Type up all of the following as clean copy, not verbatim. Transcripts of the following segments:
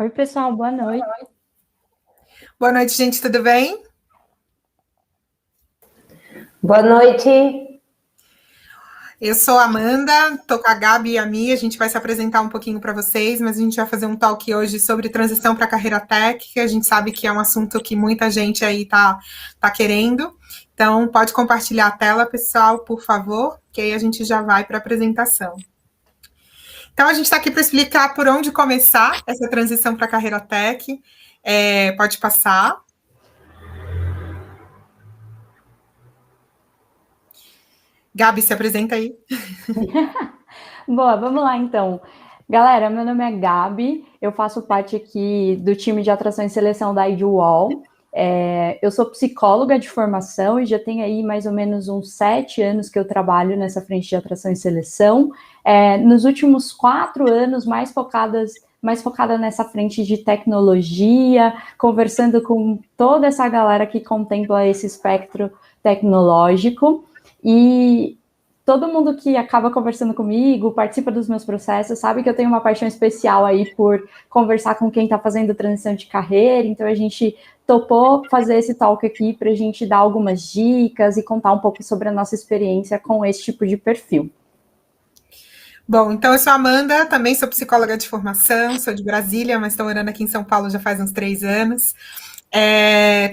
Oi, pessoal, boa noite. Boa noite, gente, tudo bem? Boa noite. Eu sou a Amanda, tô com a Gabi e a Mia, a gente vai se apresentar um pouquinho para vocês, mas a gente vai fazer um talk hoje sobre transição para a carreira tech, que a gente sabe que é um assunto que muita gente aí tá querendo. Então, pode compartilhar a tela, pessoal, por favor, que aí a gente já vai para a apresentação. Então, a gente está aqui para explicar por onde começar essa transição para a carreira tech. Pode passar. Gabi, se apresenta aí. Boa, vamos lá então. Galera, meu nome é Gabi, eu faço parte aqui do time de atração e seleção da IDUAL. Eu sou psicóloga de formação e já tenho aí mais ou menos uns 7 anos que eu trabalho nessa frente de atração e seleção. Nos últimos 4 anos, mais focada nessa frente de tecnologia, conversando com toda essa galera que contempla esse espectro tecnológico. E todo mundo que acaba conversando comigo, participa dos meus processos, sabe que eu tenho uma paixão especial aí por conversar com quem está fazendo transição de carreira, então a gente topou fazer esse talk aqui para a gente dar algumas dicas e contar um pouco sobre a nossa experiência com esse tipo de perfil. Bom, então eu sou a Amanda, também sou psicóloga de formação, sou de Brasília, mas estou morando aqui em São Paulo já faz uns 3 anos.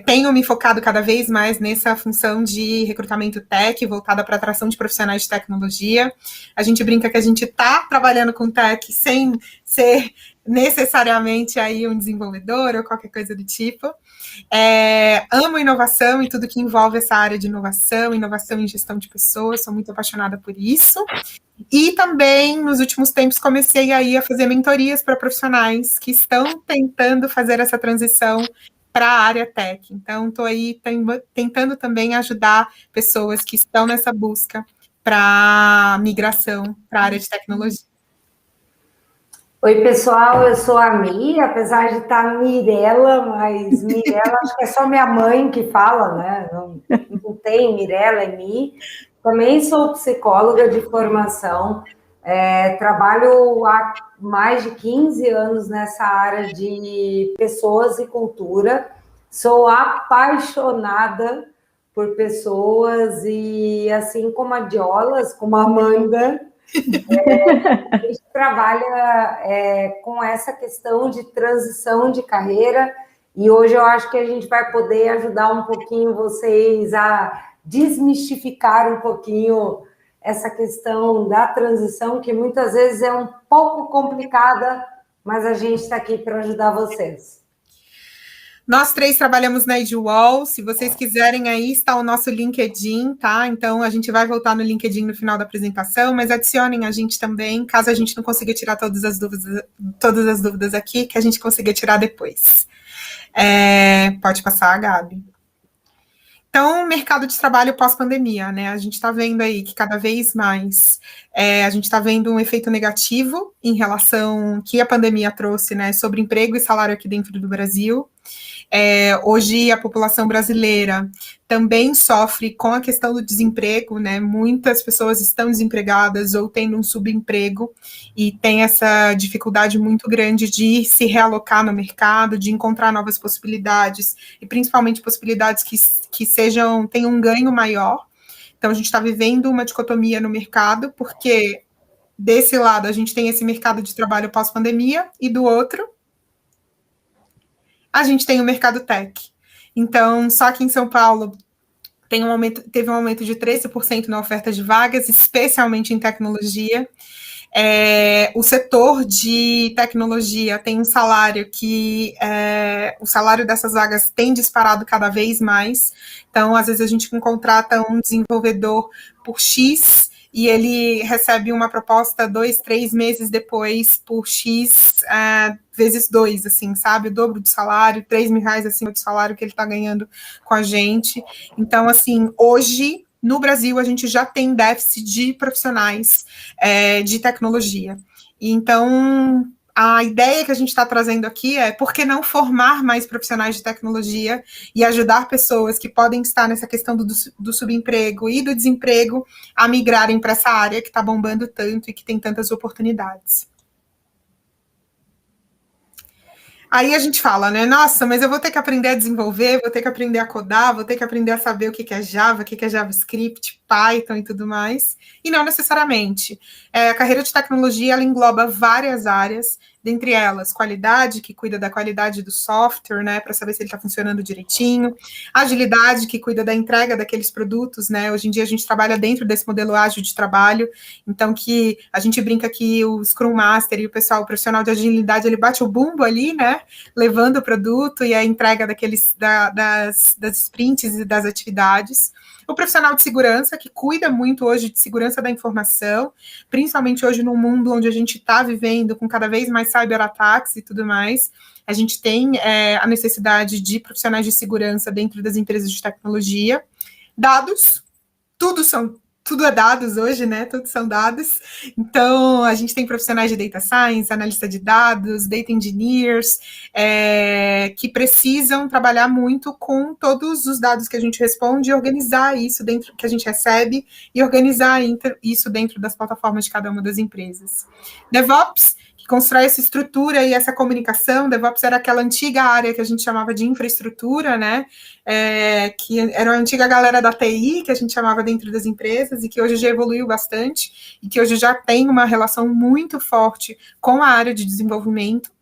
Tenho me focado cada vez mais nessa função de recrutamento tech, voltada para atração de profissionais de tecnologia. A gente brinca que a gente está trabalhando com tech sem ser necessariamente aí um desenvolvedor ou qualquer coisa do tipo. Amo inovação e tudo que envolve essa área de inovação em gestão de pessoas, sou muito apaixonada por isso. E também, nos últimos tempos, comecei aí a fazer mentorias para profissionais que estão tentando fazer essa transição para a área tech. Então, estou aí tentando também ajudar pessoas que estão nessa busca para migração para a área de tecnologia. Oi, pessoal, eu sou a Mi, apesar de estar Mirella, mas Mirella acho que é só minha mãe que fala, né? Não tem Mirella, é Mi. Também sou psicóloga de formação, trabalho há mais de 15 anos nessa área de pessoas e cultura. Sou apaixonada por pessoas e, assim como a Diolas, como a Amanda, a gente trabalha com essa questão de transição de carreira e hoje eu acho que a gente vai poder ajudar um pouquinho vocês a desmistificar um pouquinho essa questão da transição, que muitas vezes é um pouco complicada, mas a gente está aqui para ajudar vocês. Nós 3 trabalhamos na Edwall. Se vocês quiserem, aí está o nosso LinkedIn, tá? Então, a gente vai voltar no LinkedIn no final da apresentação, mas adicionem a gente também, caso a gente não consiga tirar todas as dúvidas aqui, que a gente consiga tirar depois. Pode passar, Gabi. Então, mercado de trabalho pós-pandemia, né? A gente está vendo aí que cada vez mais a gente está vendo um efeito negativo em relação que a pandemia trouxe, né, sobre emprego e salário aqui dentro do Brasil. Hoje a população brasileira também sofre com a questão do desemprego, né? Muitas pessoas estão desempregadas ou tendo um subemprego e tem essa dificuldade muito grande de se realocar no mercado, de encontrar novas possibilidades e principalmente possibilidades que tenham um ganho maior. Então a gente está vivendo uma dicotomia no mercado, porque desse lado a gente tem esse mercado de trabalho pós-pandemia e do outro a gente tem o mercado tech. Então, só que em São Paulo teve um aumento de 13% na oferta de vagas, especialmente em tecnologia. O setor de tecnologia tem um salário o salário dessas vagas tem disparado cada vez mais. Então, às vezes a gente contrata um desenvolvedor por X e ele recebe uma proposta 2, 3 meses depois por X vezes 2, assim, sabe? O dobro de salário, 3 mil reais acima do salário que ele está ganhando com a gente. Então, assim, hoje, no Brasil, a gente já tem déficit de profissionais de tecnologia. E então, a ideia que a gente está trazendo aqui é por que não formar mais profissionais de tecnologia e ajudar pessoas que podem estar nessa questão do subemprego e do desemprego a migrarem para essa área que está bombando tanto e que tem tantas oportunidades. Aí a gente fala, né? Nossa, mas eu vou ter que aprender a desenvolver, vou ter que aprender a codar, vou ter que aprender a saber o que é Java, o que é JavaScript, Python e tudo mais. E não necessariamente. A carreira de tecnologia, ela engloba várias áreas, dentre elas, qualidade, que cuida da qualidade do software, né, para saber se ele está funcionando direitinho, agilidade, que cuida da entrega daqueles produtos, né, hoje em dia a gente trabalha dentro desse modelo ágil de trabalho, então que a gente brinca que o Scrum Master e o profissional de agilidade, ele bate o bumbo ali, né, levando o produto e a entrega das sprints e das atividades. O profissional de segurança, que cuida muito hoje de segurança da informação, principalmente hoje num mundo onde a gente está vivendo com cada vez mais cyberataques e tudo mais, a gente tem a necessidade de profissionais de segurança dentro das empresas de tecnologia. Dados, tudo é dados hoje, né? Tudo são dados. Então, a gente tem profissionais de data science, analista de dados, data engineers, que precisam trabalhar muito com todos os dados que a gente responde e organizar isso dentro que a gente recebe e organizar isso dentro das plataformas de cada uma das empresas. DevOps, que constrói essa estrutura e essa comunicação. DevOps era aquela antiga área que a gente chamava de infraestrutura, né? Que era a antiga galera da TI, que a gente chamava dentro das empresas, e que hoje já evoluiu bastante, e que hoje já tem uma relação muito forte com a área de desenvolvimento.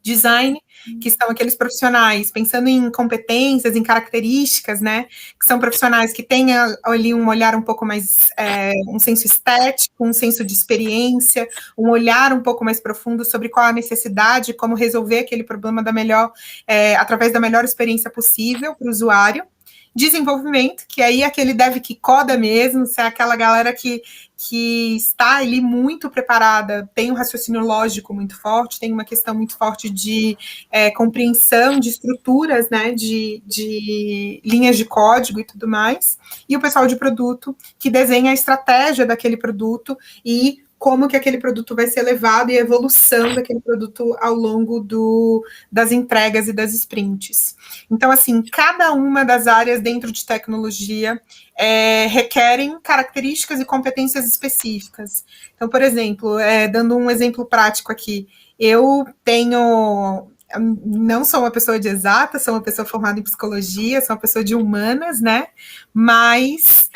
Design, que são aqueles profissionais, pensando em competências, em características, né, que são profissionais que têm ali um olhar um pouco mais, um senso estético, um senso de experiência, um olhar um pouco mais profundo sobre qual a necessidade, como resolver aquele problema através da melhor experiência possível para o usuário. Desenvolvimento, que aí é aquele dev que coda mesmo, é aquela galera que está ali muito preparada, tem um raciocínio lógico muito forte, tem uma questão muito forte de compreensão de estruturas, né, de linhas de código e tudo mais, e o pessoal de produto, que desenha a estratégia daquele produto e como que aquele produto vai ser levado e a evolução daquele produto ao longo das entregas e das sprints. Então, assim, cada uma das áreas dentro de tecnologia requerem características e competências específicas. Então, por exemplo, dando um exemplo prático aqui, eu não sou uma pessoa de exata, sou uma pessoa formada em psicologia, sou uma pessoa de humanas, né? Mas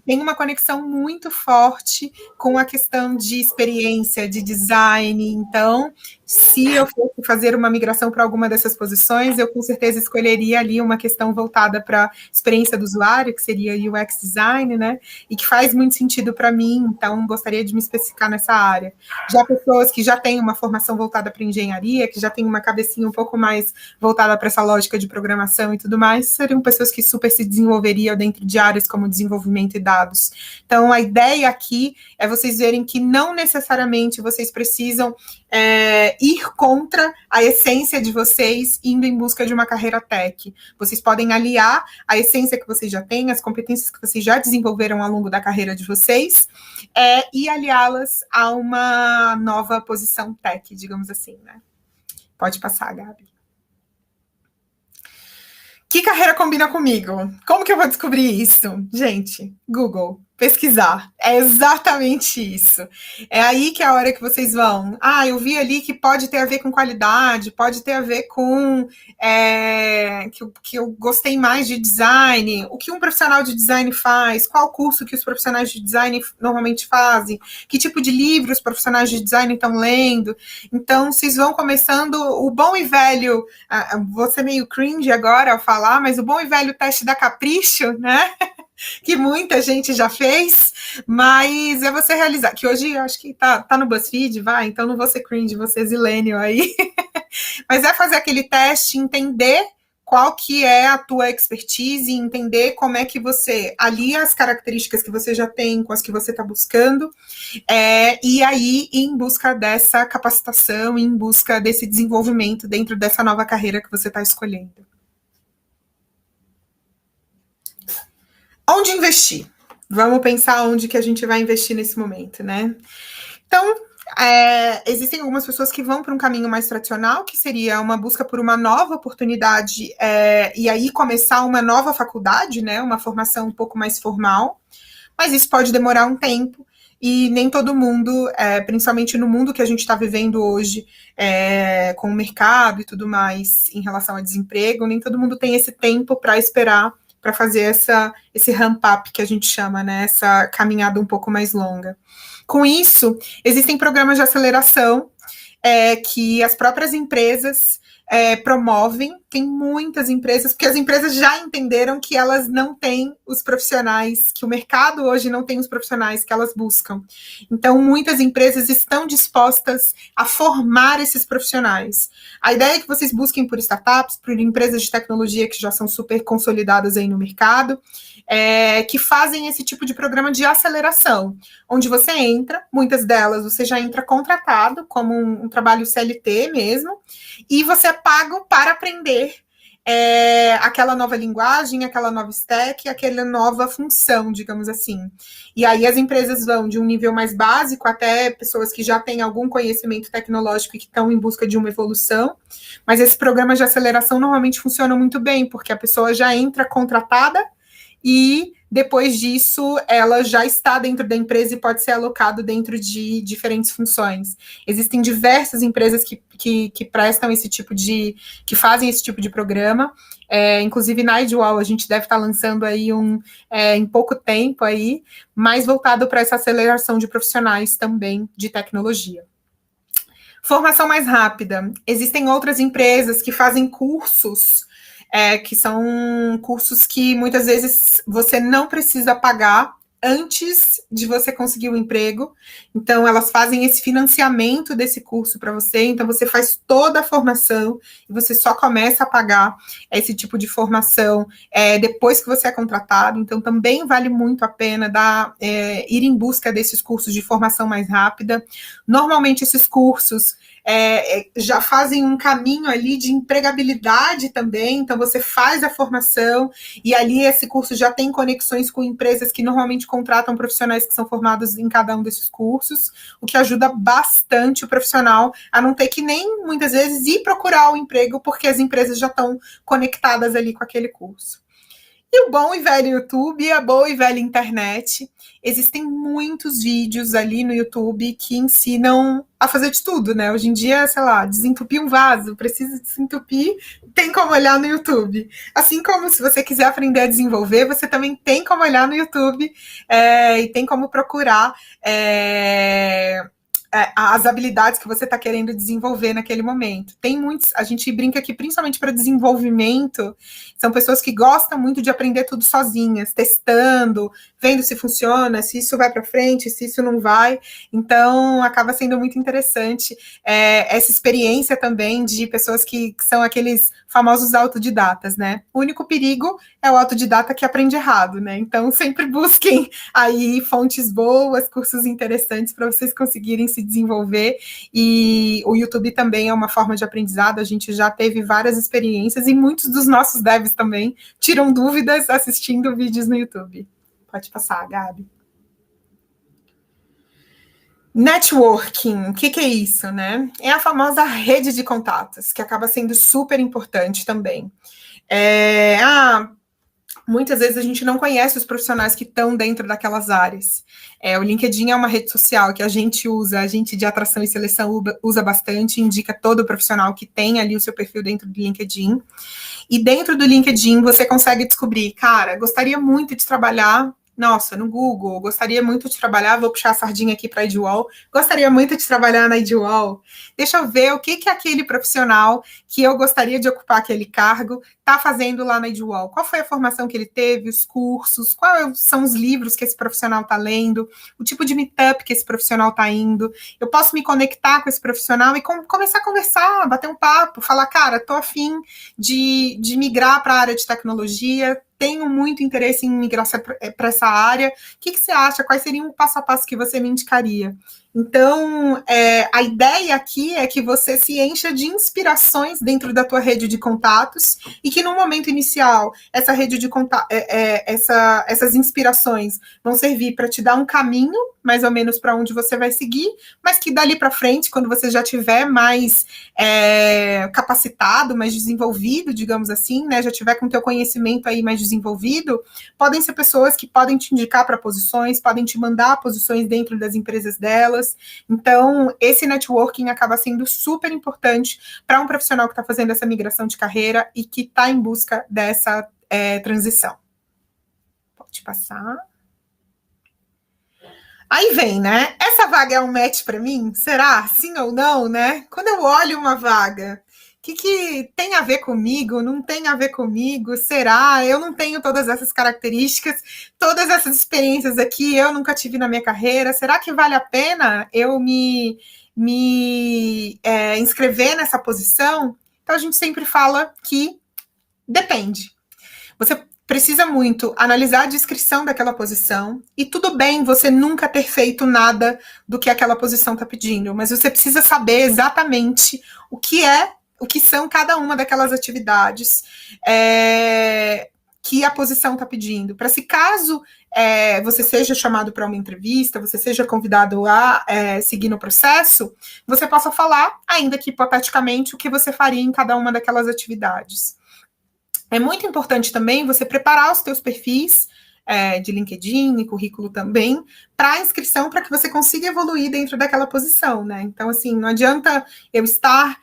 tenho uma conexão muito forte com a questão de experiência, de design. Então, se eu fosse fazer uma migração para alguma dessas posições, eu com certeza escolheria ali uma questão voltada para a experiência do usuário, que seria UX design, né? E que faz muito sentido para mim, então gostaria de me especificar nessa área. Já pessoas que já têm uma formação voltada para engenharia, que já têm uma cabecinha um pouco mais voltada para essa lógica de programação e tudo mais, seriam pessoas que super se desenvolveriam dentro de áreas como desenvolvimento e dados. Então, a ideia aqui é vocês verem que não necessariamente vocês precisam ir contra a essência de vocês indo em busca de uma carreira tech. Vocês podem aliar a essência que vocês já têm, as competências que vocês já desenvolveram ao longo da carreira de vocês, e aliá-las a uma nova posição tech, digamos assim, né? Pode passar, Gabi. Que carreira combina comigo? Como que eu vou descobrir isso? Gente, Google, pesquisar. É exatamente isso. É aí que é a hora que vocês vão. Eu vi ali que pode ter a ver com qualidade, pode ter a ver com que eu gostei mais de design, o que um profissional de design faz, qual curso que os profissionais de design normalmente fazem, que tipo de livro os profissionais de design estão lendo. Então, vocês vão começando o bom e velho, vou ser meio cringe agora ao falar, mas o bom e velho teste da Capricho, né? Que muita gente já fez, mas é você realizar, que hoje eu acho que tá no BuzzFeed, então não vou ser cringe, vou ser zillennial aí, mas é fazer aquele teste, entender qual que é a tua expertise, entender como é que você alia as características que você já tem com as que você está buscando, e aí ir em busca dessa capacitação, em busca desse desenvolvimento dentro dessa nova carreira que você está escolhendo. Onde investir? Vamos pensar onde que a gente vai investir nesse momento, né? Então, existem algumas pessoas que vão para um caminho mais tradicional, que seria uma busca por uma nova oportunidade, e aí começar uma nova faculdade, né? Uma formação um pouco mais formal, mas isso pode demorar um tempo. e nem todo mundo, principalmente no mundo que a gente está vivendo hoje, com o mercado e tudo mais em relação ao desemprego, nem todo mundo tem esse tempo para esperar para fazer esse ramp-up que a gente chama, né? Essa caminhada um pouco mais longa. Com isso, existem programas de aceleração que as próprias empresas promovem. Tem muitas empresas, porque as empresas já entenderam que elas não têm os profissionais, que o mercado hoje não tem os profissionais que elas buscam. Então, muitas empresas estão dispostas a formar esses profissionais. A ideia é que vocês busquem por startups, por empresas de tecnologia que já são super consolidadas aí no mercado, que fazem esse tipo de programa de aceleração, onde você entra, muitas delas você já entra contratado, como um trabalho CLT mesmo, e você é pago para aprender aquela nova linguagem, aquela nova stack, aquela nova função, digamos assim. E aí as empresas vão de um nível mais básico até pessoas que já têm algum conhecimento tecnológico e que estão em busca de uma evolução, mas esses programas de aceleração normalmente funcionam muito bem, porque a pessoa já entra contratada e depois disso ela já está dentro da empresa e pode ser alocado dentro de diferentes funções. Existem diversas empresas que prestam esse tipo que fazem esse tipo de programa, inclusive na Idwall a gente deve estar lançando aí em pouco tempo aí, mais voltado para essa aceleração de profissionais também de tecnologia. Formação mais rápida. Existem outras empresas que fazem cursos, que são cursos que muitas vezes você não precisa pagar antes de você conseguir o emprego. Então, elas fazem esse financiamento desse curso para você. Então, você faz toda a formação e você só começa a pagar esse tipo de formação depois que você é contratado. Então, também vale muito a pena ir em busca desses cursos de formação mais rápida. Normalmente, esses cursos já fazem um caminho ali de empregabilidade também, então você faz a formação e ali esse curso já tem conexões com empresas que normalmente contratam profissionais que são formados em cada um desses cursos, o que ajuda bastante o profissional a não ter que nem, muitas vezes, ir procurar o emprego, porque as empresas já estão conectadas ali com aquele curso. E o bom e velho YouTube e a boa e velha internet. Existem muitos vídeos ali no YouTube que ensinam a fazer de tudo, né? Hoje em dia, sei lá, desentupir um vaso, precisa desentupir, tem como olhar no YouTube. Assim como se você quiser aprender a desenvolver, você também tem como olhar no YouTube e tem como procurar as habilidades que você está querendo desenvolver naquele momento. Tem muitos, a gente brinca que principalmente para desenvolvimento, são pessoas que gostam muito de aprender tudo sozinhas, testando, vendo se funciona, se isso vai para frente, se isso não vai. Então, acaba sendo muito interessante essa experiência também de pessoas que são aqueles famosos autodidatas, né? O único perigo é o autodidata que aprende errado, né? Então, sempre busquem aí fontes boas, cursos interessantes para vocês conseguirem se desenvolver, e o YouTube também é uma forma de aprendizado. A gente já teve várias experiências e muitos dos nossos devs também tiram dúvidas assistindo vídeos no YouTube. Pode passar, Gabi. Networking, o que é isso, né? É a famosa rede de contatos, que acaba sendo super importante também. Muitas vezes a gente não conhece os profissionais que estão dentro daquelas áreas. O LinkedIn é uma rede social que a gente usa, a gente de atração e seleção usa bastante, indica todo profissional que tem ali o seu perfil dentro do LinkedIn. E dentro do LinkedIn você consegue descobrir, cara, gostaria muito de trabalhar, no Google, gostaria muito de trabalhar, vou puxar a sardinha aqui para a Idwall, gostaria muito de trabalhar na Idwall, deixa eu ver o que aquele profissional que eu gostaria de ocupar aquele cargo está fazendo lá na Idwall, qual foi a formação que ele teve, os cursos, quais são os livros que esse profissional está lendo, o tipo de meetup que esse profissional está indo, eu posso me conectar com esse profissional e começar a conversar, bater um papo, falar, cara, estou a fim de migrar para a área de tecnologia, tenho muito interesse em migrar para essa área, o que você acha? Quais seriam o passo a passo que você me indicaria? Então, a ideia aqui é que você se encha de inspirações dentro da tua rede de contatos e que no momento inicial, essa rede de essas inspirações vão servir para te dar um caminho, mais ou menos para onde você vai seguir, mas que dali para frente, quando você já tiver mais capacitado, mais desenvolvido, digamos assim, né, já tiver com o teu conhecimento aí mais desenvolvido, podem ser pessoas que podem te indicar para posições, podem te mandar posições dentro das empresas delas. Então, esse networking acaba sendo super importante para um profissional que está fazendo essa migração de carreira e que está em busca dessa transição. Pode passar. Aí vem, né? Essa vaga é um match para mim? Será? Sim ou não, né? Quando eu olho uma vaga, o que tem a ver comigo? Não tem a ver comigo? Será? Eu não tenho todas essas características, todas essas experiências aqui, eu nunca tive na minha carreira. Será que vale a pena eu me inscrever nessa posição? Então, a gente sempre fala que depende. Você precisa muito analisar a descrição daquela posição, e tudo bem você nunca ter feito nada do que aquela posição está pedindo, mas você precisa saber exatamente o que são cada uma daquelas atividades que a posição está pedindo, para se caso você seja chamado para uma entrevista, você seja convidado a seguir no processo, você possa falar, ainda que hipoteticamente, o que você faria em cada uma daquelas atividades. É muito importante também você preparar os teus perfis de LinkedIn e currículo também para a inscrição, para que você consiga evoluir dentro daquela posição, né? Então, assim, não adianta eu estar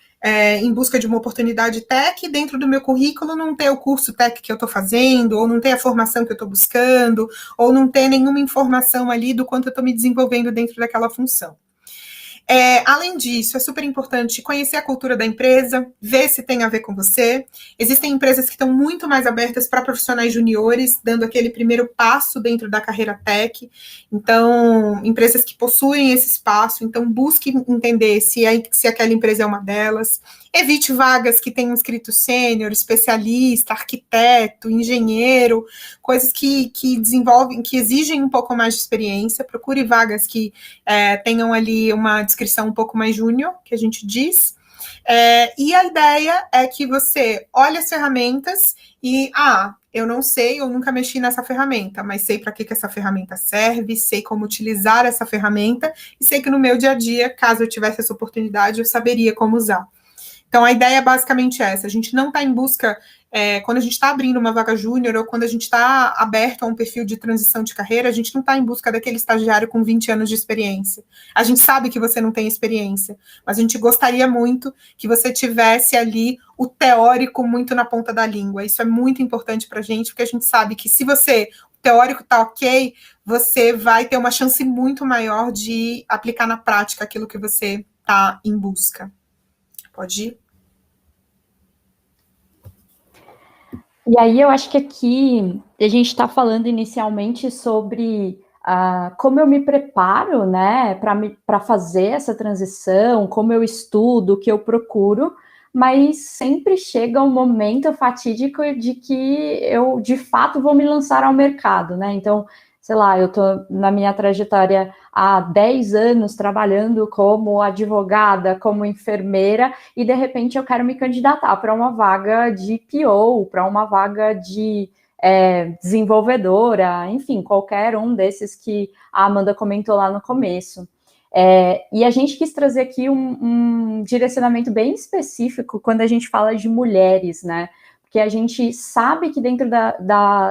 em busca de uma oportunidade tech, dentro do meu currículo não ter o curso tech que eu estou fazendo, ou não ter a formação que eu estou buscando, ou não ter nenhuma informação ali do quanto eu estou me desenvolvendo dentro daquela função. Além disso, é super importante conhecer a cultura da empresa, ver se tem a ver com você. Existem empresas que estão muito mais abertas para profissionais juniores, dando aquele primeiro passo dentro da carreira tech. Então, empresas que possuem esse espaço, então busque entender se aquela empresa é uma delas. Evite vagas que tenham escrito sênior, especialista, arquiteto, engenheiro, coisas que desenvolvem, que exigem um pouco mais de experiência. Procure vagas que tenham ali uma descrição um pouco mais júnior, que a gente diz. E a ideia é que você olhe as ferramentas e, eu não sei, eu nunca mexi nessa ferramenta, mas sei para que essa ferramenta serve, sei como utilizar essa ferramenta e sei que no meu dia a dia, caso eu tivesse essa oportunidade, eu saberia como usar. Então, a ideia é basicamente essa. A gente não está em busca, quando a gente está abrindo uma vaga júnior ou quando a gente está aberto a um perfil de transição de carreira, a gente não está em busca daquele estagiário com 20 anos de experiência. A gente sabe que você não tem experiência, mas a gente gostaria muito que você tivesse ali o teórico muito na ponta da língua. Isso é muito importante para a gente, porque a gente sabe que se o teórico está ok, você vai ter uma chance muito maior de aplicar na prática aquilo que você está em busca. Pode ir? E aí eu acho que aqui a gente está falando inicialmente sobre como eu me preparo, né, para fazer essa transição, como eu estudo, o que eu procuro, mas sempre chega um momento fatídico de que eu, de fato, vou me lançar ao mercado, né? Então, sei lá, eu estou na minha trajetória há 10 anos trabalhando como advogada, como enfermeira, e de repente eu quero me candidatar para uma vaga de PO, para uma vaga de desenvolvedora, enfim, qualquer um desses que a Amanda comentou lá no começo. E a gente quis trazer aqui um direcionamento bem específico quando a gente fala de mulheres, né? Porque a gente sabe que dentro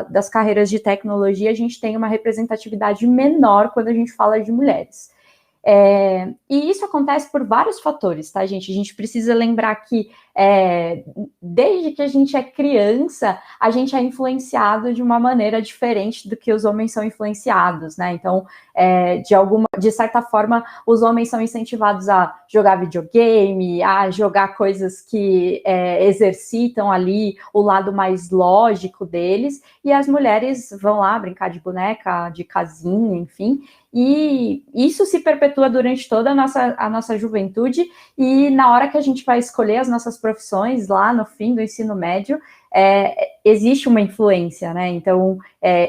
das carreiras de tecnologia a gente tem uma representatividade menor quando a gente fala de mulheres. E isso acontece por vários fatores, tá, gente? A gente precisa lembrar que desde que a gente é criança, a gente é influenciado de uma maneira diferente do que os homens são influenciados, né? Então, de certa forma, os homens são incentivados a jogar videogame, a jogar coisas que exercitam ali o lado mais lógico deles, e as mulheres vão lá brincar de boneca, de casinha, enfim. E isso se perpetua durante toda a nossa juventude, e na hora que a gente vai escolher as nossas profissões lá no fim do ensino médio, existe uma influência, né? Então,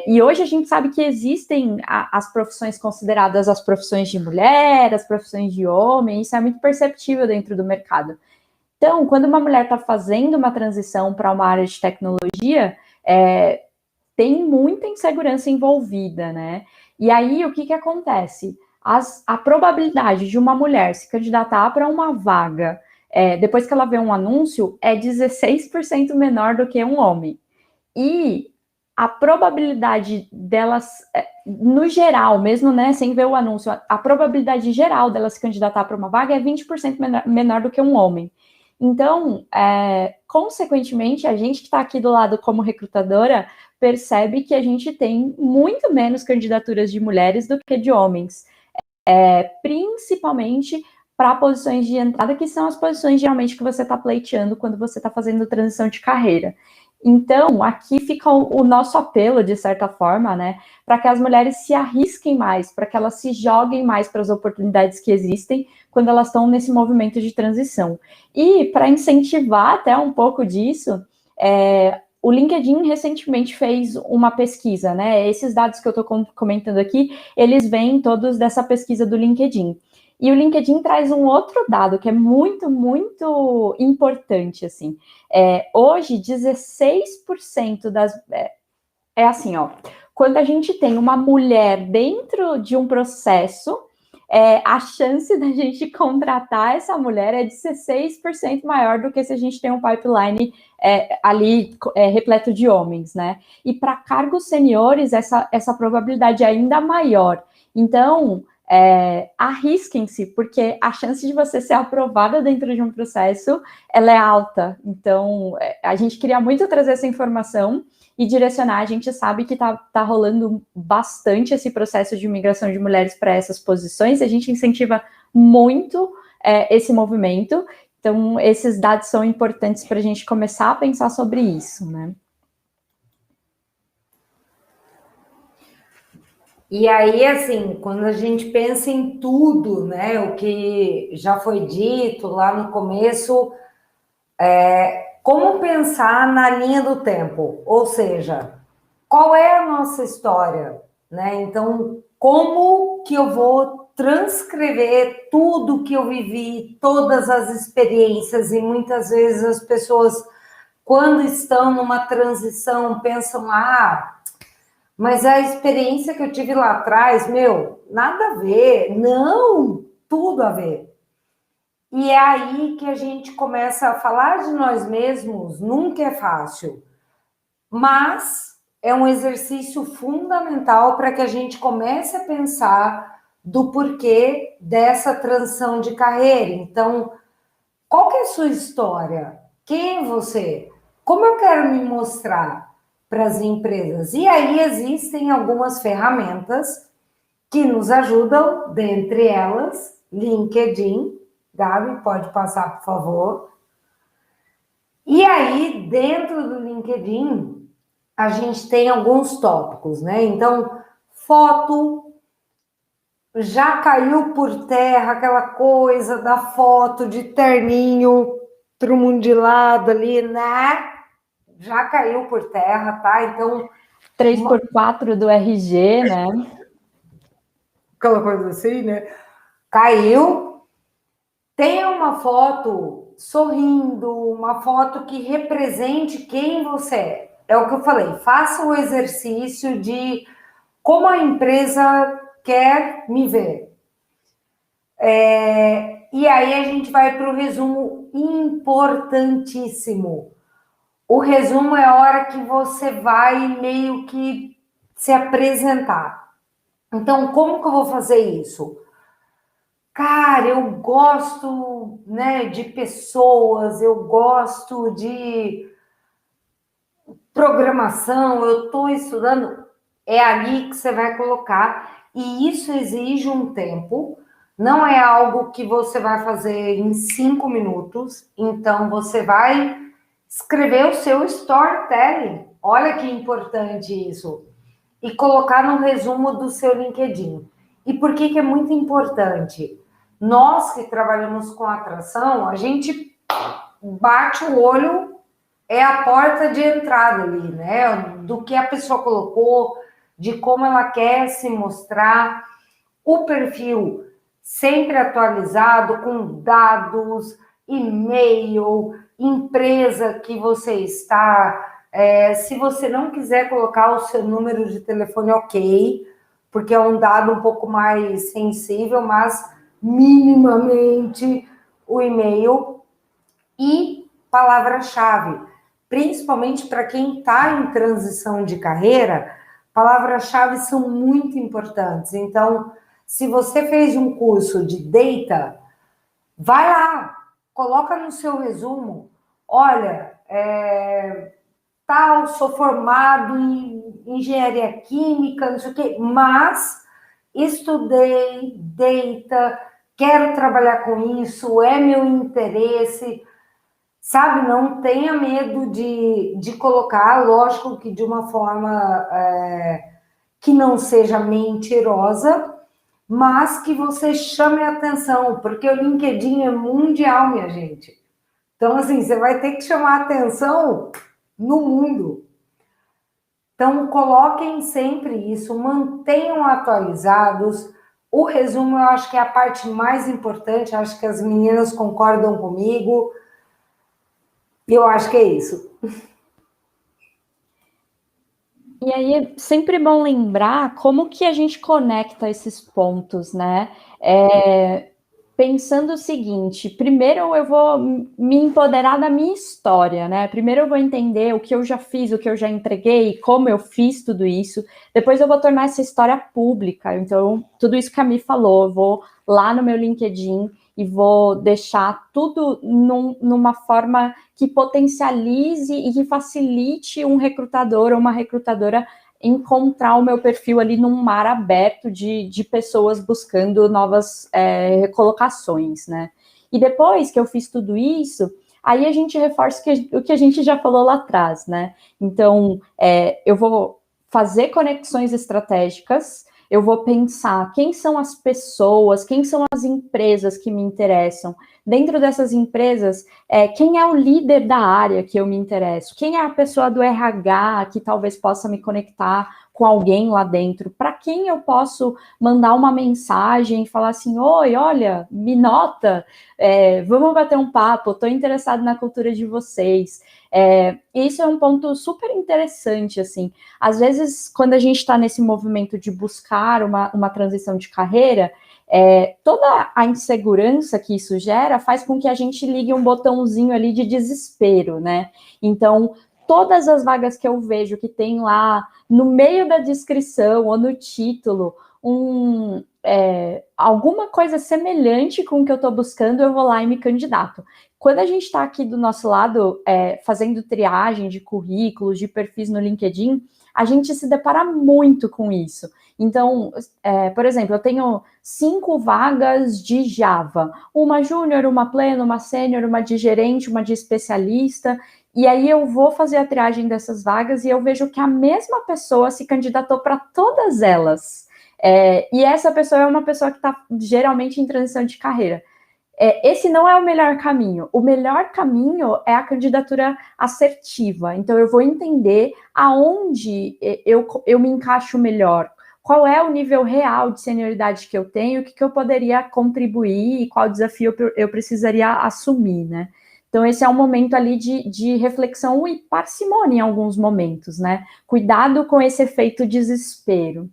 e hoje a gente sabe que existem as profissões consideradas as profissões de mulher, as profissões de homem, isso é muito perceptível dentro do mercado. Então, quando uma mulher está fazendo uma transição para uma área de tecnologia, tem muita insegurança envolvida, né? E aí, o que acontece? A probabilidade de uma mulher se candidatar para uma vaga, depois que ela vê um anúncio, é 16% menor do que um homem. E a probabilidade delas, no geral, mesmo, né, sem ver o anúncio, a probabilidade geral dela se candidatar para uma vaga é 20% menor do que um homem. Então, consequentemente, a gente que está aqui do lado como recrutadora percebe que a gente tem muito menos candidaturas de mulheres do que de homens, principalmente para posições de entrada, que são as posições geralmente que você está pleiteando quando você está fazendo transição de carreira. Então, aqui fica o nosso apelo, de certa forma, né, para que as mulheres se arrisquem mais, para que elas se joguem mais para as oportunidades que existem quando elas estão nesse movimento de transição. E para incentivar até um pouco disso, o LinkedIn recentemente fez uma pesquisa, né? Esses dados que eu estou comentando aqui, eles vêm todos dessa pesquisa do LinkedIn. E o LinkedIn traz um outro dado que é muito, muito importante, assim. Hoje, 16% das... assim, ó. Quando a gente tem uma mulher dentro de um processo, a chance da gente contratar essa mulher é 16% maior do que se a gente tem um pipeline ali repleto de homens, né? E para cargos seniores, essa probabilidade é ainda maior. Então, arrisquem-se, porque a chance de você ser aprovada dentro de um processo, ela é alta. Então, a gente queria muito trazer essa informação e direcionar. A gente sabe que tá rolando bastante esse processo de migração de mulheres para essas posições, a gente incentiva muito esse movimento. Então, esses dados são importantes para a gente começar a pensar sobre isso, né? E aí, assim, quando a gente pensa em tudo, né, o que já foi dito lá no começo, como pensar na linha do tempo? Ou seja, qual é a nossa história, né? Então, como que eu vou transcrever tudo que eu vivi, todas as experiências, e muitas vezes as pessoas, quando estão numa transição, pensam, mas a experiência que eu tive lá atrás, nada a ver. Não, tudo a ver. E é aí que a gente começa a falar de nós mesmos, nunca é fácil. Mas é um exercício fundamental para que a gente comece a pensar do porquê dessa transição de carreira. Então, qual que é a sua história? Quem é você? Como eu quero me mostrar para as empresas? E aí existem algumas ferramentas que nos ajudam, dentre elas, LinkedIn. Gabi, pode passar, por favor. E aí, dentro do LinkedIn, a gente tem alguns tópicos, né? Então, foto, já caiu por terra aquela coisa da foto de terninho trumundilado ali, né? Já caiu por terra, tá? Então... 3x4 do RG, né? Aquela coisa assim, né? Caiu. Tenha uma foto sorrindo, uma foto que represente quem você é. É o que eu falei, faça o exercício de como a empresa quer me ver. E aí a gente vai para o resumo importantíssimo. O resumo é a hora que você vai meio que se apresentar. Então, como que eu vou fazer isso? Cara, eu gosto, né, de pessoas, eu gosto de programação, eu estou estudando. É ali que você vai colocar. E isso exige um tempo. Não é algo que você vai fazer em 5 minutos. Então, você vai escrever o seu storytelling. Olha que importante isso. E colocar no resumo do seu LinkedIn. E por que é muito importante? Nós que trabalhamos com atração, a gente bate o olho, é a porta de entrada ali, né? Do que a pessoa colocou, de como ela quer se mostrar, o perfil sempre atualizado com dados, e-mail, empresa que você está. Se você não quiser colocar o seu número de telefone, ok, porque é um dado um pouco mais sensível, mas minimamente o e-mail e palavra-chave, principalmente para quem está em transição de carreira, palavras-chave são muito importantes. Então, se você fez um curso de data, vai lá, coloca no seu resumo, olha, tal, sou formado em engenharia química, não sei o quê, mas estudei data, quero trabalhar com isso, é meu interesse, sabe? Não tenha medo de colocar, lógico que de uma forma que não seja mentirosa, mas que você chame a atenção, porque o LinkedIn é mundial, minha gente. Então, assim, você vai ter que chamar a atenção no mundo. Então, coloquem sempre isso, mantenham atualizados. O resumo, eu acho que é a parte mais importante, acho que as meninas concordam comigo. Eu acho que é isso. E aí é sempre bom lembrar como que a gente conecta esses pontos, né? Pensando o seguinte, primeiro eu vou me empoderar da minha história, né? Primeiro eu vou entender o que eu já fiz, o que eu já entreguei, como eu fiz tudo isso. Depois eu vou tornar essa história pública. Então, tudo isso que a Mi falou, eu vou lá no meu LinkedIn e vou deixar tudo numa forma que potencialize e que facilite um recrutador ou uma recrutadora encontrar o meu perfil ali num mar aberto de pessoas buscando novas recolocações, né? E depois que eu fiz tudo isso, aí a gente reforça o que a gente já falou lá atrás, né? Então, eu vou fazer conexões estratégicas, eu vou pensar quem são as pessoas, quem são as empresas que me interessam. Dentro dessas empresas, quem é o líder da área que eu me interesso? Quem é a pessoa do RH que talvez possa me conectar com alguém lá dentro? Para quem eu posso mandar uma mensagem e falar assim, oi, olha, me nota, vamos bater um papo, estou interessado na cultura de vocês. Isso é um ponto super interessante, assim. Às vezes, quando a gente está nesse movimento de buscar uma transição de carreira, toda a insegurança que isso gera faz com que a gente ligue um botãozinho ali de desespero, né? Então, todas as vagas que eu vejo que tem lá no meio da descrição ou no título alguma coisa semelhante com o que eu estou buscando, eu vou lá e me candidato. Quando a gente está aqui do nosso lado fazendo triagem de currículos, de perfis no LinkedIn, a gente se depara muito com isso. Então, por exemplo, eu tenho 5 vagas de Java, uma júnior, uma pleno, uma sênior, uma de gerente, uma de especialista, e aí eu vou fazer a triagem dessas vagas e eu vejo que a mesma pessoa se candidatou para todas elas. E essa pessoa é uma pessoa que está geralmente em transição de carreira. Esse não é o melhor caminho. O melhor caminho é a candidatura assertiva. Então, eu vou entender aonde eu me encaixo melhor, qual é o nível real de senioridade que eu tenho, o que eu poderia contribuir e qual desafio eu precisaria assumir, né? Então, esse é um momento ali de reflexão e parcimônia em alguns momentos, né? Cuidado com esse efeito desespero.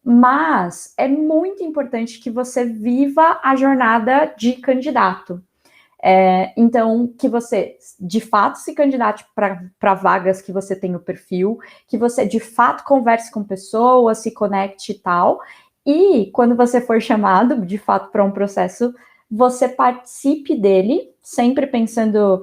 Mas é muito importante que você viva a jornada de candidato. Então, que você, de fato, se candidate para vagas que você tem o perfil, que você, de fato, converse com pessoas, se conecte e tal, e quando você for chamado, de fato, para um processo, você participe dele, sempre pensando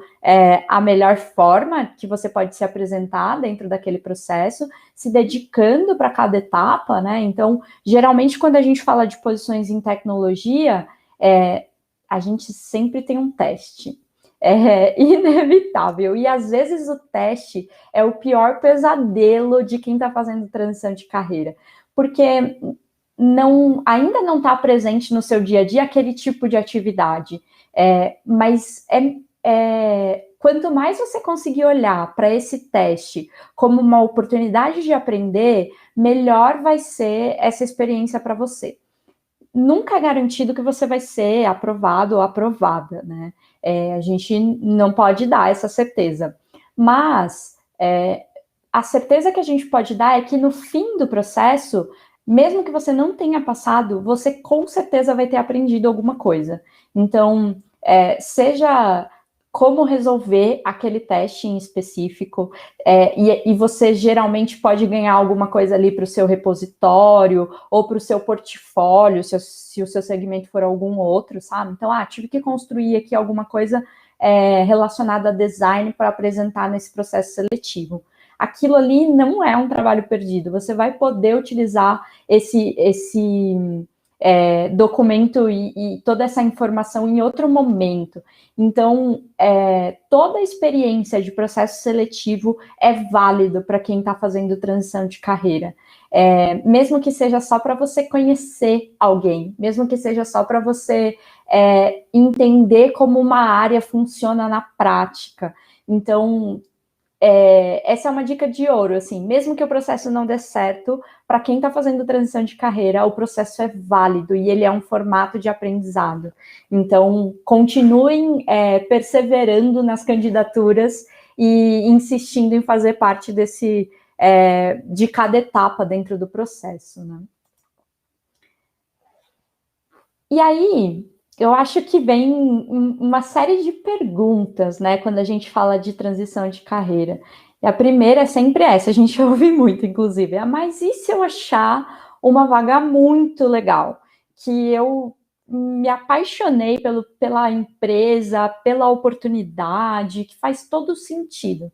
a melhor forma que você pode se apresentar dentro daquele processo, se dedicando para cada etapa, né? Então, geralmente, quando a gente fala de posições em tecnologia, a gente sempre tem um teste. É inevitável. E às vezes o teste é o pior pesadelo de quem está fazendo transição de carreira. Porque ainda não está presente no seu dia a dia aquele tipo de atividade. Mas quanto mais você conseguir olhar para esse teste como uma oportunidade de aprender, melhor vai ser essa experiência para você. Nunca é garantido que você vai ser aprovado ou aprovada, né? A gente não pode dar essa certeza. Mas a certeza que a gente pode dar é que no fim do processo, mesmo que você não tenha passado, você com certeza vai ter aprendido alguma coisa. Então, seja como resolver aquele teste em específico, e você geralmente pode ganhar alguma coisa ali para o seu repositório ou para o seu portfólio, se o seu segmento for algum outro, sabe? Então, tive que construir aqui alguma coisa relacionada a design para apresentar nesse processo seletivo. Aquilo ali não é um trabalho perdido, você vai poder utilizar esse documento e toda essa informação em outro momento. Então, toda a experiência de processo seletivo é válido para quem está fazendo transição de carreira. Mesmo que seja só para você conhecer alguém, mesmo que seja só para você entender como uma área funciona na prática. Então, essa é uma dica de ouro, assim, mesmo que o processo não dê certo, para quem está fazendo transição de carreira, o processo é válido e ele é um formato de aprendizado. Então, continuem perseverando nas candidaturas e insistindo em fazer parte de cada etapa dentro do processo, né? E aí, eu acho que vem uma série de perguntas, né, quando a gente fala de transição de carreira. E a primeira é sempre essa, a gente ouve muito, inclusive, mas e se eu achar uma vaga muito legal, que eu me apaixonei pela empresa, pela oportunidade, que faz todo sentido?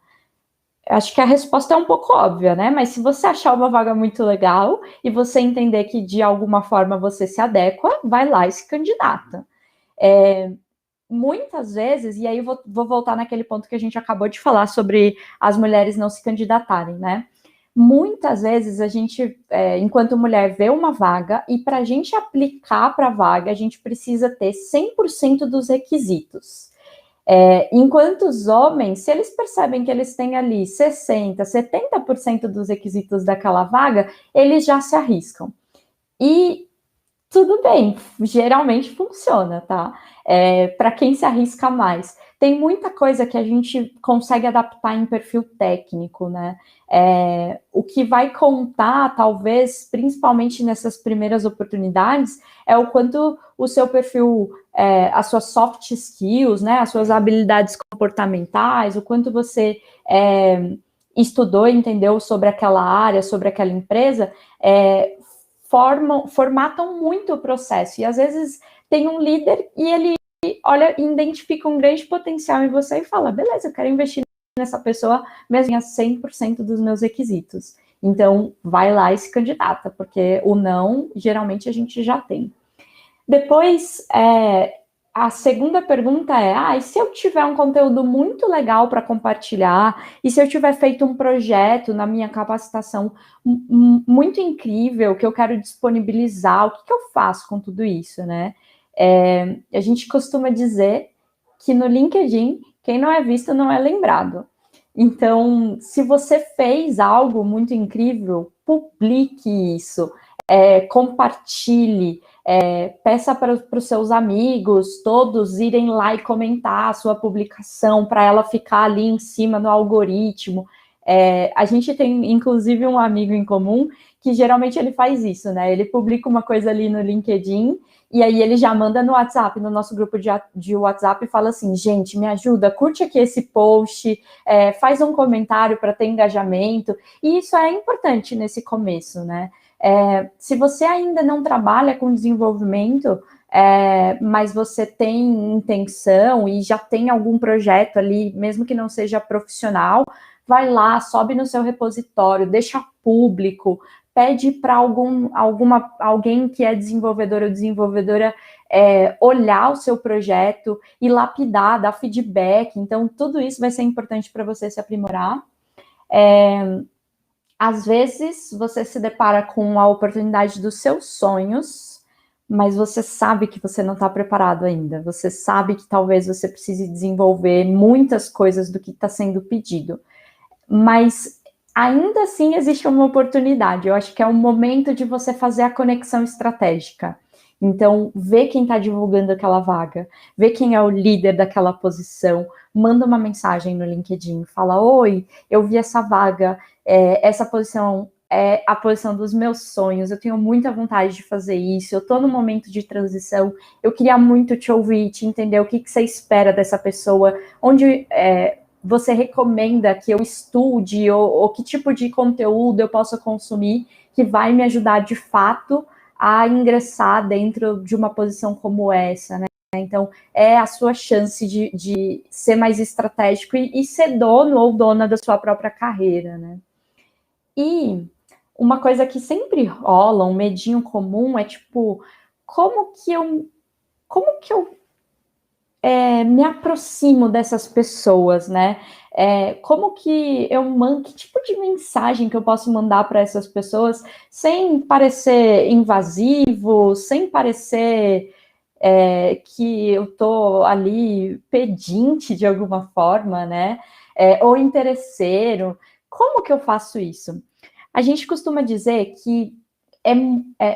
Acho que a resposta é um pouco óbvia, né? Mas se você achar uma vaga muito legal e você entender que de alguma forma você se adequa, vai lá e se candidata. Muitas vezes, e aí vou voltar naquele ponto que a gente acabou de falar sobre as mulheres não se candidatarem, né? Muitas vezes a gente, enquanto mulher, vê uma vaga e para a gente aplicar para a vaga, a gente precisa ter 100% dos requisitos. Enquanto os homens, se eles percebem que eles têm ali 60%, 70% dos requisitos daquela vaga, eles já se arriscam. E tudo bem, geralmente funciona, tá? Para quem se arrisca mais. Tem muita coisa que a gente consegue adaptar em perfil técnico, né? O que vai contar, talvez, principalmente nessas primeiras oportunidades, é o quanto o seu perfil, as suas soft skills, né? As suas habilidades comportamentais, o quanto você estudou e entendeu sobre aquela área, sobre aquela empresa, formatam muito o processo. E às vezes tem um líder e ele identifica um grande potencial em você e fala, beleza, eu quero investir nessa pessoa, mesmo a 100% dos meus requisitos. Então, vai lá e se candidata, porque o não, geralmente, a gente já tem. Depois, a segunda pergunta e se eu tiver um conteúdo muito legal para compartilhar, e se eu tiver feito um projeto na minha capacitação muito incrível, que eu quero disponibilizar, o que eu faço com tudo isso, né? A gente costuma dizer que no LinkedIn, quem não é visto não é lembrado. Então, se você fez algo muito incrível, publique isso, compartilhe, peça para os seus amigos todos irem lá e comentar a sua publicação para ela ficar ali em cima no algoritmo. A gente tem, inclusive, um amigo em comum que geralmente ele faz isso, né? Ele publica uma coisa ali no LinkedIn e aí ele já manda no WhatsApp, no nosso grupo de WhatsApp, e fala assim, gente, me ajuda, curte aqui esse post, faz um comentário para ter engajamento. E isso é importante nesse começo, né? Se você ainda não trabalha com desenvolvimento, mas você tem intenção e já tem algum projeto ali, mesmo que não seja profissional, vai lá, sobe no seu repositório, deixa público, pede para alguém que é desenvolvedor ou desenvolvedora olhar o seu projeto e lapidar, dar feedback. Então, tudo isso vai ser importante para você se aprimorar. Às vezes, você se depara com a oportunidade dos seus sonhos, mas você sabe que você não está preparado ainda. Você sabe que talvez você precise desenvolver muitas coisas do que está sendo pedido. Mas ainda assim existe uma oportunidade. Eu acho que é o momento de você fazer a conexão estratégica. Então, vê quem está divulgando aquela vaga, vê quem é o líder daquela posição, manda uma mensagem no LinkedIn, fala: oi, eu vi essa vaga, essa posição é a posição dos meus sonhos, eu tenho muita vontade de fazer isso, eu estou no momento de transição, eu queria muito te ouvir, te entender o que você espera dessa pessoa, onde você recomenda que eu estude, ou que tipo de conteúdo eu possa consumir que vai me ajudar de fato a ingressar dentro de uma posição como essa, né? Então, é a sua chance de ser mais estratégico e ser dono ou dona da sua própria carreira, né? E uma coisa que sempre rola, um medinho comum, é tipo, como que eu me aproximo dessas pessoas, né? Como que eu mando, que tipo de mensagem que eu posso mandar para essas pessoas sem parecer invasivo, sem parecer que eu tô ali pedinte de alguma forma, né? Ou interesseiro. Como que eu faço isso? A gente costuma dizer que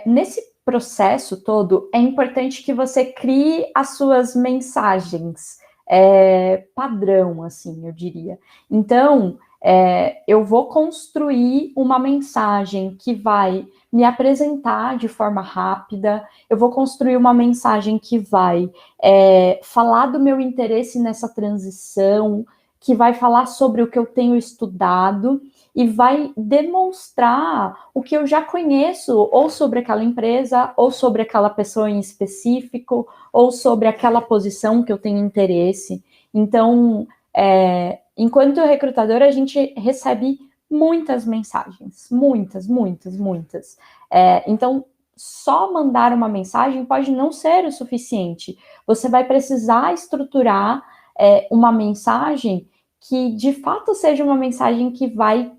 nesse processo todo, é importante que você crie as suas mensagens padrão, assim, eu diria. Então, eu vou construir uma mensagem que vai me apresentar de forma rápida, eu vou construir uma mensagem que vai falar do meu interesse nessa transição, que vai falar sobre o que eu tenho estudado, e vai demonstrar o que eu já conheço, ou sobre aquela empresa, ou sobre aquela pessoa em específico, ou sobre aquela posição que eu tenho interesse. Então, enquanto recrutadora, a gente recebe muitas mensagens, muitas. Então, só mandar uma mensagem pode não ser o suficiente. Você vai precisar estruturar uma mensagem que, de fato, seja uma mensagem que vai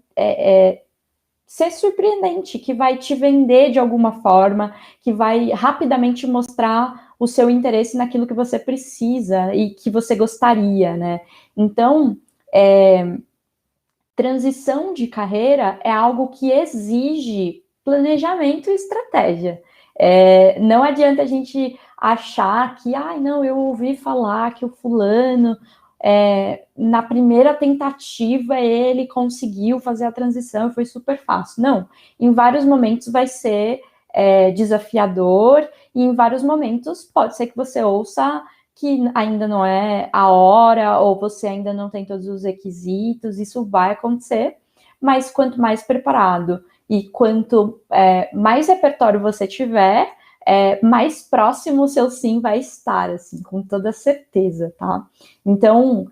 ser surpreendente, que vai te vender de alguma forma, que vai rapidamente mostrar o seu interesse naquilo que você precisa e que você gostaria, né? Então, transição de carreira é algo que exige planejamento e estratégia. Não adianta a gente achar que, não, eu ouvi falar que o fulano, na primeira tentativa, ele conseguiu fazer a transição e foi super fácil. Não, em vários momentos vai ser desafiador e em vários momentos pode ser que você ouça que ainda não é a hora, ou você ainda não tem todos os requisitos, isso vai acontecer, mas quanto mais preparado e quanto mais repertório você tiver, mais próximo o seu sim vai estar, assim, com toda certeza, tá? Então,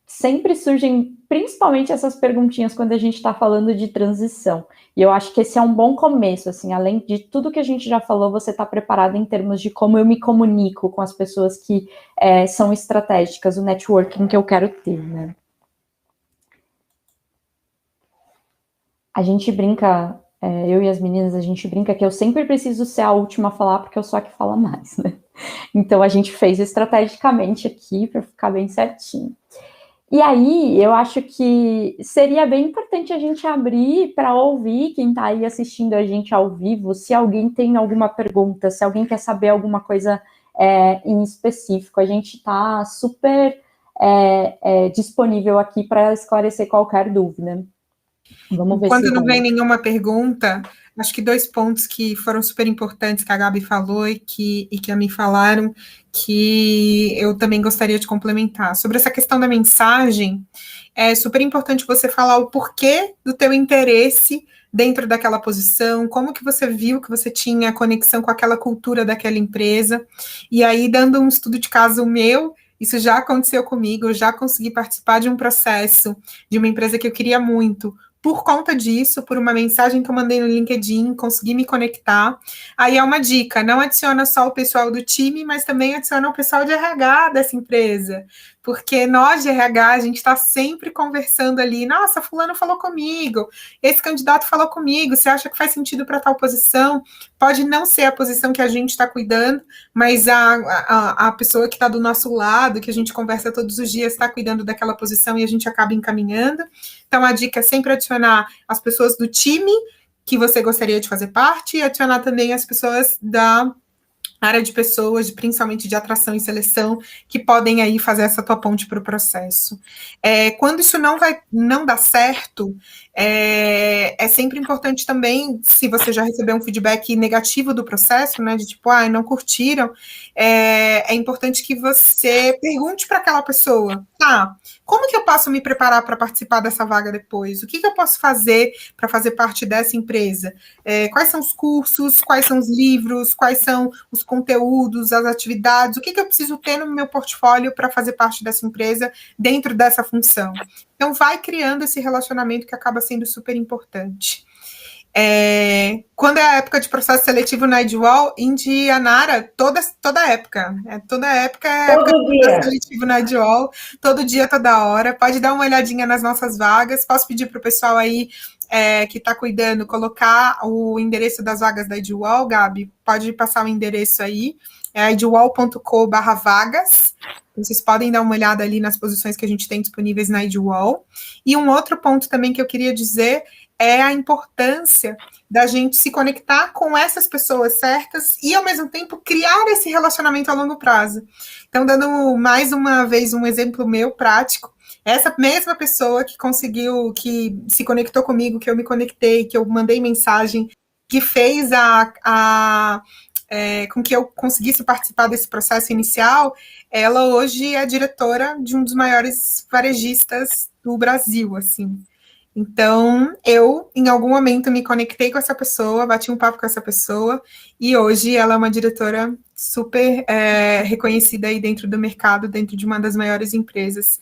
sempre surgem, principalmente essas perguntinhas quando a gente está falando de transição. E eu acho que esse é um bom começo, assim, além de tudo que a gente já falou, você está preparado em termos de como eu me comunico com as pessoas que são estratégicas, o networking que eu quero ter, né? A gente brinca, eu e as meninas, a gente brinca que eu sempre preciso ser a última a falar, porque eu sou a que fala mais, né? Então, a gente fez estrategicamente aqui, para ficar bem certinho. E aí, eu acho que seria bem importante a gente abrir para ouvir quem está aí assistindo a gente ao vivo, se alguém tem alguma pergunta, se alguém quer saber alguma coisa em específico. A gente está super disponível aqui para esclarecer qualquer dúvida. Vamos ver Quando não vem nenhuma pergunta, acho que 2 pontos que foram super importantes que a Gabi falou e que a me falaram, que eu também gostaria de complementar. Sobre essa questão da mensagem, é super importante você falar o porquê do teu interesse dentro daquela posição, como que você viu que você tinha conexão com aquela cultura daquela empresa, e aí, dando um estudo de caso meu, isso já aconteceu comigo, eu já consegui participar de um processo de uma empresa que eu queria muito, por conta disso, por uma mensagem que eu mandei no LinkedIn, consegui me conectar. Aí é uma dica, não adiciona só o pessoal do time, mas também adiciona o pessoal de RH dessa empresa, porque nós de RH, a gente está sempre conversando ali, nossa, fulano falou comigo, esse candidato falou comigo, você acha que faz sentido para tal posição? Pode não ser a posição que a gente está cuidando, mas a pessoa que está do nosso lado, que a gente conversa todos os dias, está cuidando daquela posição e a gente acaba encaminhando. Então, a dica é sempre adicionar as pessoas do time que você gostaria de fazer parte e adicionar também as pessoas da área de pessoas, principalmente de atração e seleção, que podem aí fazer essa tua ponte para o processo. Quando isso não dá certo, é sempre importante também, se você já recebeu um feedback negativo do processo, né, de tipo, não curtiram, é importante que você pergunte para aquela pessoa, tá, como que eu posso me preparar para participar dessa vaga depois? O que eu posso fazer para fazer parte dessa empresa? Quais são os cursos, quais são os livros, quais são os conteúdos, as atividades, o que eu preciso ter no meu portfólio para fazer parte dessa empresa dentro dessa função? Então, vai criando esse relacionamento que acaba sendo super importante. Quando é a época de processo seletivo na Edgewall, Indianara, toda época é época de processo seletivo na Edgewall, todo dia, toda hora. Pode dar uma olhadinha nas nossas vagas. Posso pedir para o pessoal aí que está cuidando colocar o endereço das vagas da Edgewall, Gabi? Pode passar o endereço aí, é edgewall.co/vagas. Vocês podem dar uma olhada ali nas posições que a gente tem disponíveis na Edgewall. E um outro ponto também que eu queria dizer é a importância da gente se conectar com essas pessoas certas e, ao mesmo tempo, criar esse relacionamento a longo prazo. Então, dando mais uma vez um exemplo meu prático, essa mesma pessoa que se conectou comigo, que eu me conectei, que eu mandei mensagem, que fez com que eu conseguisse participar desse processo inicial, ela hoje é diretora de um dos maiores varejistas do Brasil, assim. Então, eu, em algum momento, me conectei com essa pessoa, bati um papo com essa pessoa, e hoje ela é uma diretora super reconhecida aí dentro do mercado, dentro de uma das maiores empresas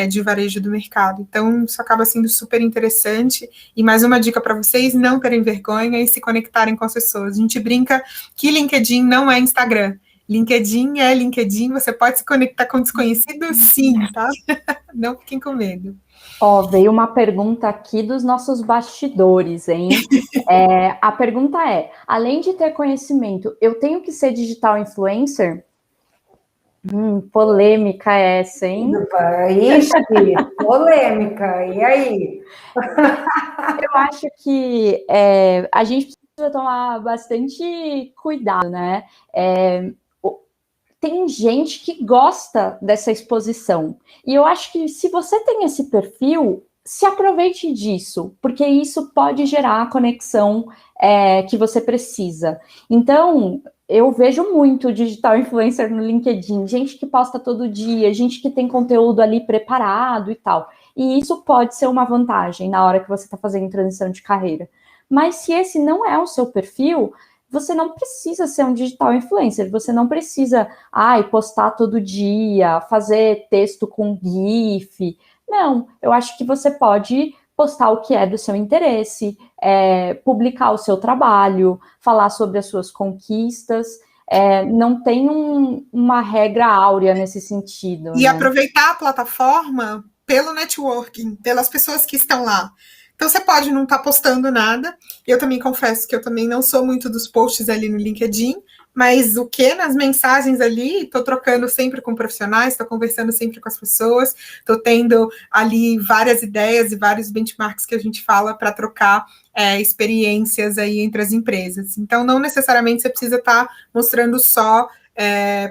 de varejo do mercado. Então, isso acaba sendo super interessante. E mais uma dica para vocês, não terem vergonha e se conectarem com as pessoas. A gente brinca que LinkedIn não é Instagram. LinkedIn é LinkedIn, você pode se conectar com desconhecidos, sim, tá? Não fiquem com medo. Veio uma pergunta aqui dos nossos bastidores, hein? A pergunta é, além de ter conhecimento, eu tenho que ser digital influencer? Polêmica essa, hein? Ixi, polêmica, e aí? Eu acho que a gente precisa tomar bastante cuidado, né? Tem gente que gosta dessa exposição. E eu acho que se você tem esse perfil, se aproveite disso, porque isso pode gerar a conexão que você precisa. Então, eu vejo muito digital influencer no LinkedIn, gente que posta todo dia, gente que tem conteúdo ali preparado e tal. E isso pode ser uma vantagem na hora que você está fazendo transição de carreira. Mas se esse não é o seu perfil, você não precisa ser um digital influencer, você não precisa postar todo dia, fazer texto com GIF. Não, eu acho que você pode postar o que é do seu interesse, publicar o seu trabalho, falar sobre as suas conquistas. Não tem uma regra áurea nesse sentido. E aproveitar a plataforma pelo networking, pelas pessoas que estão lá. Então, você pode não estar postando nada. Eu também confesso que eu também não sou muito dos posts ali no LinkedIn, mas nas mensagens ali, estou trocando sempre com profissionais, estou conversando sempre com as pessoas, estou tendo ali várias ideias e vários benchmarks que a gente fala para trocar experiências aí entre as empresas. Então, não necessariamente você precisa estar mostrando só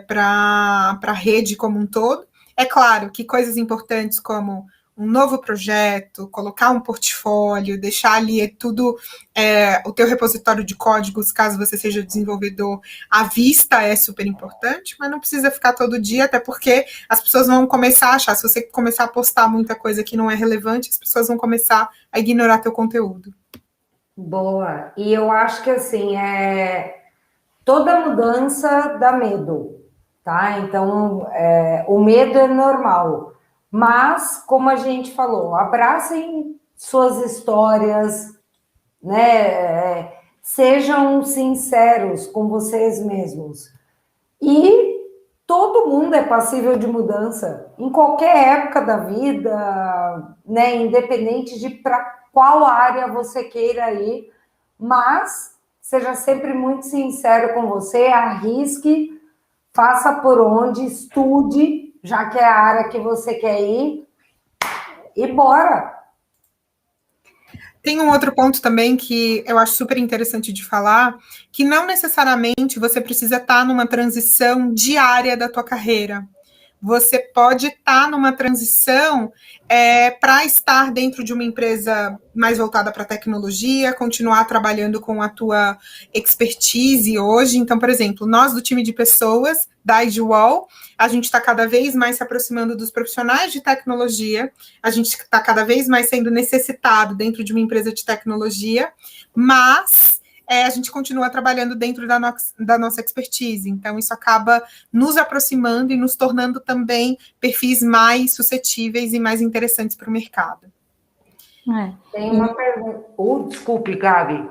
para a rede como um todo. É claro que coisas importantes como um novo projeto, colocar um portfólio, deixar ali tudo, o teu repositório de códigos, caso você seja desenvolvedor, à vista é super importante, mas não precisa ficar todo dia, até porque as pessoas vão começar a achar, se você começar a postar muita coisa que não é relevante, as pessoas vão começar a ignorar teu conteúdo. Boa. E eu acho que, assim, toda mudança dá medo, tá? Então, o medo é normal. Mas, como a gente falou, abracem suas histórias, né? Sejam sinceros com vocês mesmos. E todo todo mundo é passível de mudança, em qualquer época da vida, né? Independente de para qual área você queira ir, mas seja sempre muito sincero com você, arrisque, faça por onde, estude, já que é a área que você quer ir, e bora! Tem um outro ponto também que eu acho super interessante de falar, que não necessariamente você precisa estar numa transição diária da tua carreira. Você pode estar numa transição para estar dentro de uma empresa mais voltada para tecnologia, continuar trabalhando com a tua expertise hoje. Então, por exemplo, nós do time de pessoas da IDWall, a gente está cada vez mais se aproximando dos profissionais de tecnologia, a gente está cada vez mais sendo necessitado dentro de uma empresa de tecnologia, mas a gente continua trabalhando dentro da nossa expertise. Então, isso acaba nos aproximando e nos tornando também perfis mais suscetíveis e mais interessantes para o mercado. Tem uma pergunta. Desculpe, Gabi.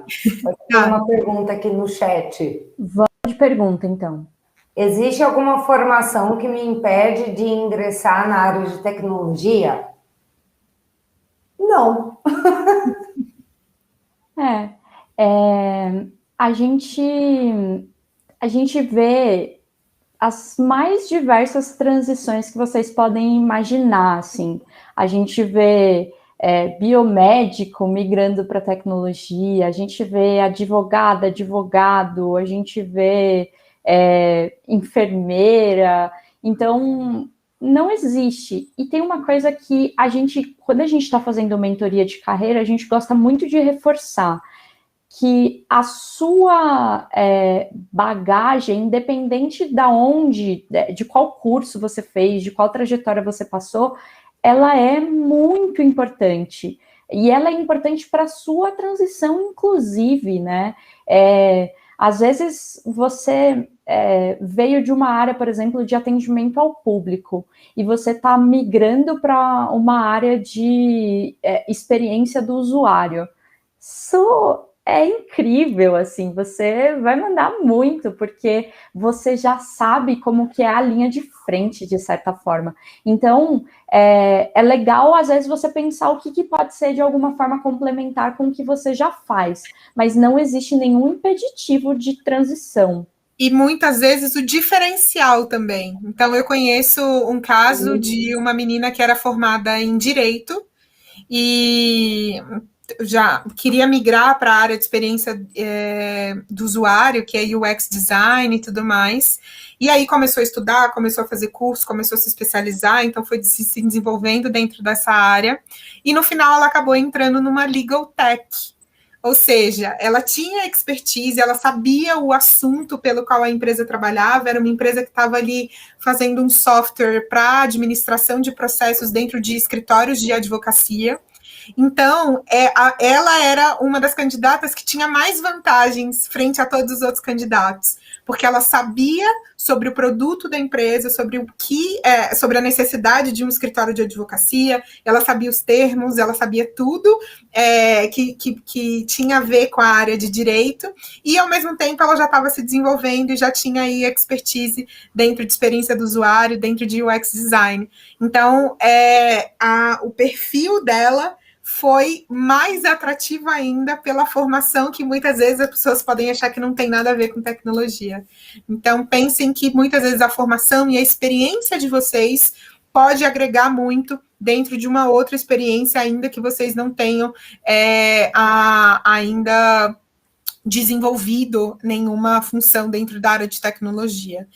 Tem uma pergunta aqui no chat. Vamos de pergunta, então. Existe alguma formação que me impede de ingressar na área de tecnologia? Não. A gente vê as mais diversas transições que vocês podem imaginar, assim. A gente vê biomédico migrando para tecnologia, a gente vê advogado, a gente vê enfermeira. Então, não existe. E tem uma coisa que quando a gente está fazendo mentoria de carreira, a gente gosta muito de reforçar, que a sua bagagem, independente de qual curso você fez, de qual trajetória você passou, ela é muito importante. E ela é importante para a sua transição, inclusive, né? Às vezes você veio de uma área, por exemplo, de atendimento ao público, e você está migrando para uma área de experiência do usuário. Isso é incrível, assim, você vai mandar muito, porque você já sabe como que é a linha de frente, de certa forma. Então, é legal, às vezes, você pensar o que pode ser, de alguma forma, complementar com o que você já faz, mas não existe nenhum impeditivo de transição. E muitas vezes o diferencial também. Então, eu conheço um caso de uma menina que era formada em Direito e já queria migrar para a área de experiência do usuário, que é UX Design e tudo mais. E aí começou a estudar, começou a fazer curso, começou a se especializar, então foi se desenvolvendo dentro dessa área. E no final ela acabou entrando numa Legal Tech. Ou seja, ela tinha expertise, ela sabia o assunto pelo qual a empresa trabalhava, era uma empresa que estava ali fazendo um software para administração de processos dentro de escritórios de advocacia. Então, ela era uma das candidatas que tinha mais vantagens frente a todos os outros candidatos, porque ela sabia sobre o produto da empresa, sobre a necessidade de um escritório de advocacia, ela sabia os termos, ela sabia tudo que tinha a ver com a área de direito, e ao mesmo tempo ela já estava se desenvolvendo e já tinha aí expertise dentro de experiência do usuário, dentro de UX design. Então, o perfil dela foi mais atrativo ainda pela formação, que muitas vezes as pessoas podem achar que não tem nada a ver com tecnologia. Então, pensem que muitas vezes a formação e a experiência de vocês pode agregar muito dentro de uma outra experiência, ainda que vocês não tenham ainda desenvolvido nenhuma função dentro da área de tecnologia.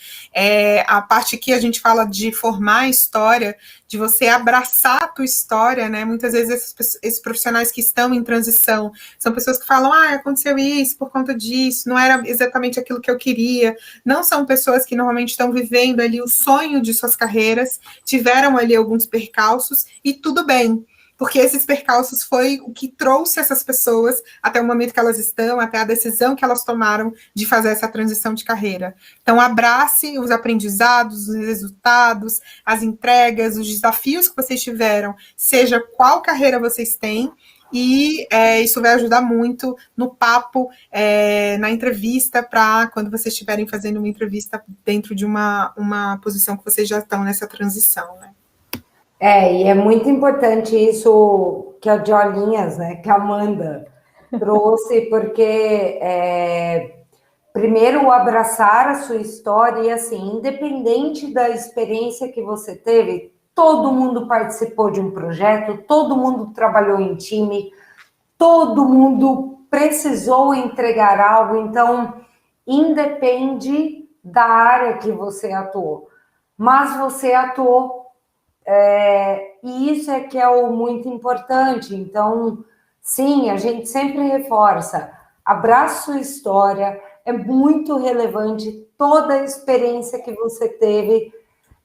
A parte que a gente fala de formar a história, de você abraçar a tua história, né? Muitas vezes esses profissionais que estão em transição são pessoas que falam, aconteceu isso por conta disso, não era exatamente aquilo que eu queria. Não são pessoas que normalmente estão vivendo ali o sonho de suas carreiras, tiveram ali alguns percalços e tudo bem, porque esses percalços foi o que trouxe essas pessoas até o momento que elas estão, até a decisão que elas tomaram de fazer essa transição de carreira. Então, abrace os aprendizados, os resultados, as entregas, os desafios que vocês tiveram, seja qual carreira vocês têm, e isso vai ajudar muito no papo, na entrevista, para quando vocês estiverem fazendo uma entrevista dentro de uma posição que vocês já estão nessa transição, né? E é muito importante isso que a Diolinhas, né, que a Amanda trouxe, porque primeiro o abraçar a sua história e assim, independente da experiência que você teve, todo mundo participou de um projeto, todo mundo trabalhou em time, todo mundo precisou entregar algo, então independe da área que você atuou, mas você atuou. E isso é que é o muito importante. Então, sim, a gente sempre reforça. Abraça sua história, é muito relevante toda a experiência que você teve,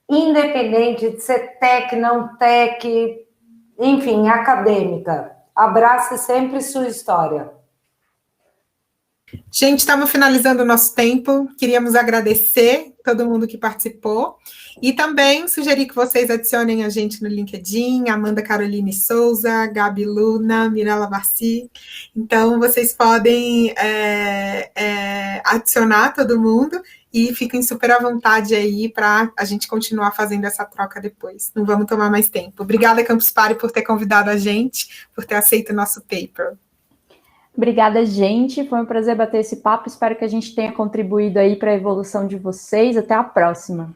independente de ser tech, não tech, enfim, acadêmica. Abrace sempre sua história. Gente, estamos finalizando o nosso tempo. Queríamos agradecer todo mundo que participou e também sugerir que vocês adicionem a gente no LinkedIn, Amanda Caroline Souza, Gabi Luna, Mirella Barci. Então, vocês podem adicionar todo mundo e fiquem super à vontade aí para a gente continuar fazendo essa troca depois. Não vamos tomar mais tempo. Obrigada, Campus Party, por ter convidado a gente, por ter aceito o nosso paper. Obrigada, gente. Foi um prazer bater esse papo. Espero que a gente tenha contribuído aí para a evolução de vocês. Até a próxima.